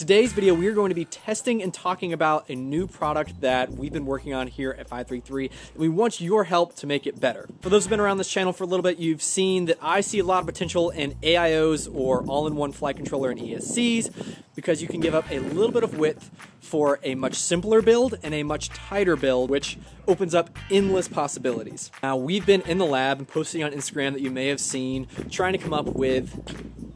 Today's video, we are going to be testing and talking about a new product that we've been working on here at 533, and we want your help to make it better. For those who've been around this channel for a little bit, you've seen that I see a lot of potential in AIOs or all-in-one flight controller and ESCs, because you can give up a little bit of width for a much simpler build and a much tighter build, which opens up endless possibilities. Now, we've been in the lab and posting on Instagram that you may have seen, trying to come up with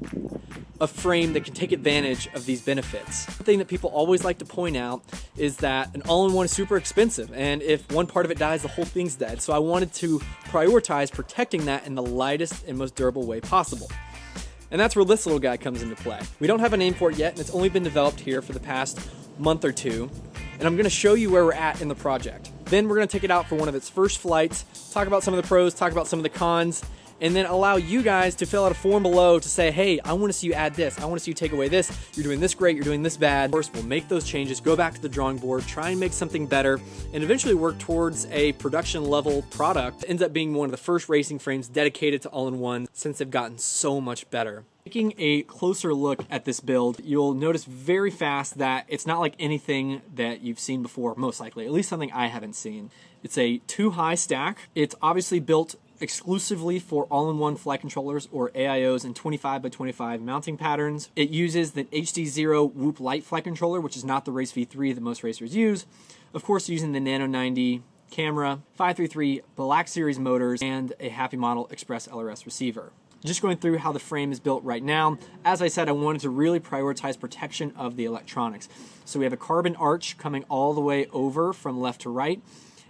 a frame that can take advantage of these benefits. The thing that people always like to point out is that an all-in-one is super expensive, and if one part of it dies, the whole thing's dead. So I wanted to prioritize protecting that in the lightest and most durable way possible. And that's where this little guy comes into play. We don't have a name for it yet, and it's only been developed here for the past month or two, and I'm gonna show you where we're at in the project. Then we're gonna take it out for one of its first flights, talk about some of the pros, talk about some of the cons, and then allow you guys to fill out a form below to say, hey, I want to see you add this, I want to see you take away this, you're doing this great, you're doing this bad. Of course, we'll make those changes, go back to the drawing board, try and make something better, and eventually work towards a production level product that ends up being one of the first racing frames dedicated to all-in-one since they've gotten so much better. Taking a closer look at this build, you'll notice very fast that it's not like anything that you've seen before, most likely, at least something I haven't seen. It's a 2-high stack. It's obviously built exclusively for all-in-one flight controllers or AIOs in 25x25 mounting patterns. It uses the HD0 Whoop Light flight controller, which is not the Race V3 that most racers use. Of course, using the Nano 90 camera, 533 Black Series motors, and a Happy Model Express LRS receiver. Just going through how the frame is built right now. As I said, I wanted to really prioritize protection of the electronics. So we have a carbon arch coming all the way over from left to right.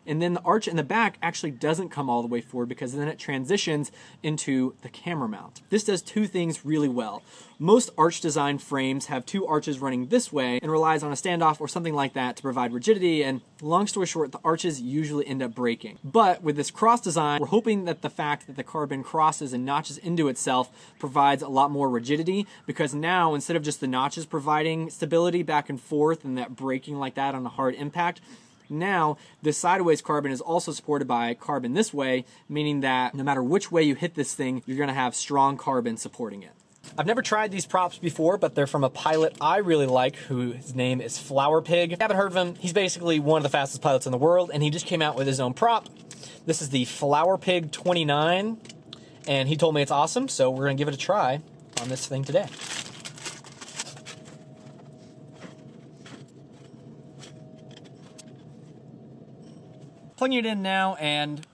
And then the arch in the back actually doesn't come all the way forward because then it transitions into the camera mount. This does two things really well. Most arch design frames have two arches running this way and relies on a standoff or something like that to provide rigidity, and long story short, the arches usually end up breaking. But with this cross design, we're hoping that the fact that the carbon crosses and notches into itself provides a lot more rigidity, because now instead of just the notches providing stability back and forth and that breaking like that on a hard impact, now, this sideways carbon is also supported by carbon this way, meaning that no matter which way you hit this thing, you're going to have strong carbon supporting it. I've never tried these props before, but they're from a pilot I really like, whose name is Flower Pig. If you haven't heard of him, he's basically one of the fastest pilots in the world, and he just came out with his own prop. This is the Flower Pig 29, and he told me it's awesome, so we're going to give it a try on this thing today. Plugging it in now, and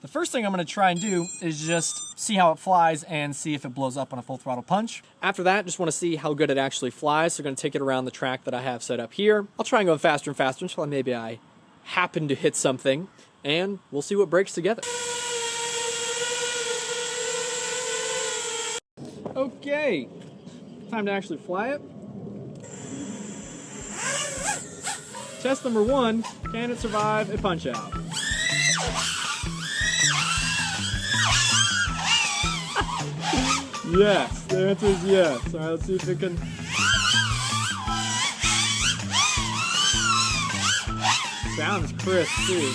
the first thing I'm going to try and do is just see how it flies and see if it blows up on a full throttle punch. After that, just want to see how good it actually flies, so I'm going to take it around the track that I have set up here. I'll try and go faster and faster until maybe I happen to hit something, and we'll see what breaks together. Okay, time to actually fly it. Test number 1, can it survive a punch out? Yes, the answer is yes. All right, let's see if it can. Sounds crisp too.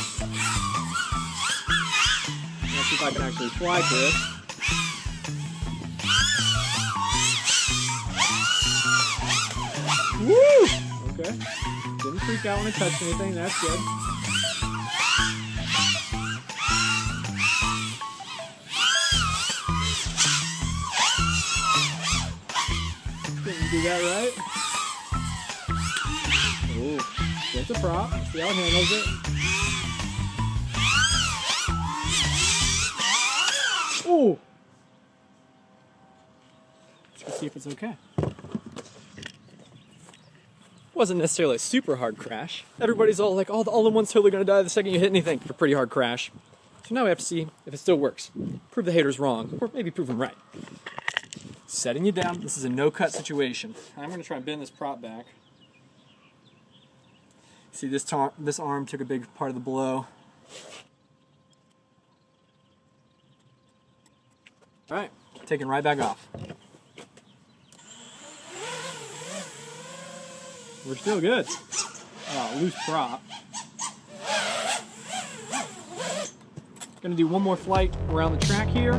Let's see if I can actually fly to it. Woo! Okay. Didn't freak out when I touched anything, that's good. Didn't do that right. Oh, it's a prop. See how it handles it. Ooh! Let's go see if it's okay. Wasn't necessarily a super hard crash. Everybody's all like, oh, the all-in-one's totally gonna die the second you hit anything. A pretty hard crash. So now we have to see if it still works. Prove the haters wrong, or maybe prove them right. Setting you down, this is a no-cut situation. I'm gonna try and bend this prop back. See, this arm took a big part of the blow. All right, taking right back off. We're still good. Oh, loose prop. Gonna do one more flight around the track here.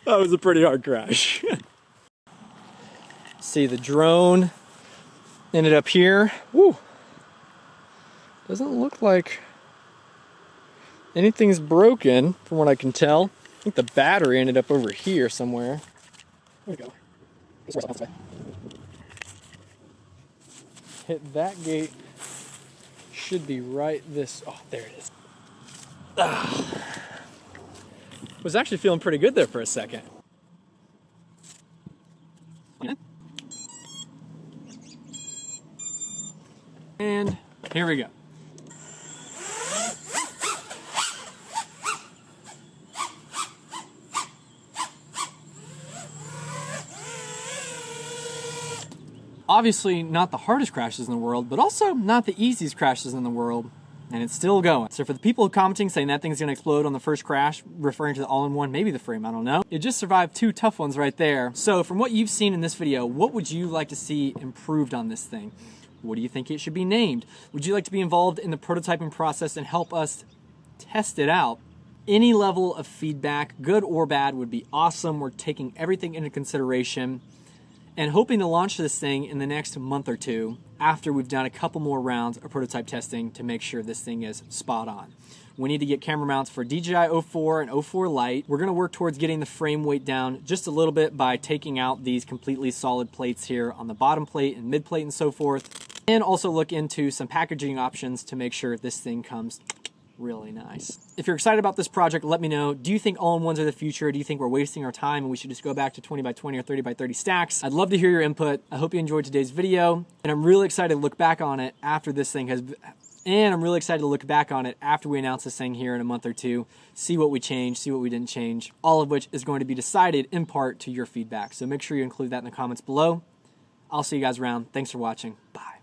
That was a pretty hard crash. See, the drone ended up here. Woo. Doesn't look like anything's broken from what I can tell. I think the battery ended up over here somewhere. There we go. Hit that gate. Should be right this. Oh, there it is. Was actually feeling pretty good there for a second. And here we go. Obviously not the hardest crashes in the world, but also not the easiest crashes in the world, and it's still going. So for the people commenting saying that thing's gonna explode on the first crash, referring to the all-in-one, maybe the frame, I don't know. It just survived 2 tough ones right there. So from what you've seen in this video, what would you like to see improved on this thing? What do you think it should be named? Would you like to be involved in the prototyping process and help us test it out? Any level of feedback, good or bad, would be awesome. We're taking everything into consideration and hoping to launch this thing in the next month or 2 after we've done a couple more rounds of prototype testing to make sure this thing is spot on. We need to get camera mounts for DJI O4 and O4 Lite. We're gonna work towards getting the frame weight down just a little bit by taking out these completely solid plates here on the bottom plate and mid plate and so forth. And also look into some packaging options to make sure this thing comes really nice. If you're excited about this project, let me know. Do you think all-in-ones are the future? Do you think we're wasting our time and we should just go back to 20 by 20 or 30 by 30 stacks? I'd love to hear your input. I hope you enjoyed today's video, and I'm really excited to look back on it after this thing has, and I'm really excited to look back on it after we announce this thing here in a month or 2, see what we changed, see what we didn't change, all of which is going to be decided in part to your feedback. So make sure you include that in the comments below. I'll see you guys around. Thanks for watching. Bye.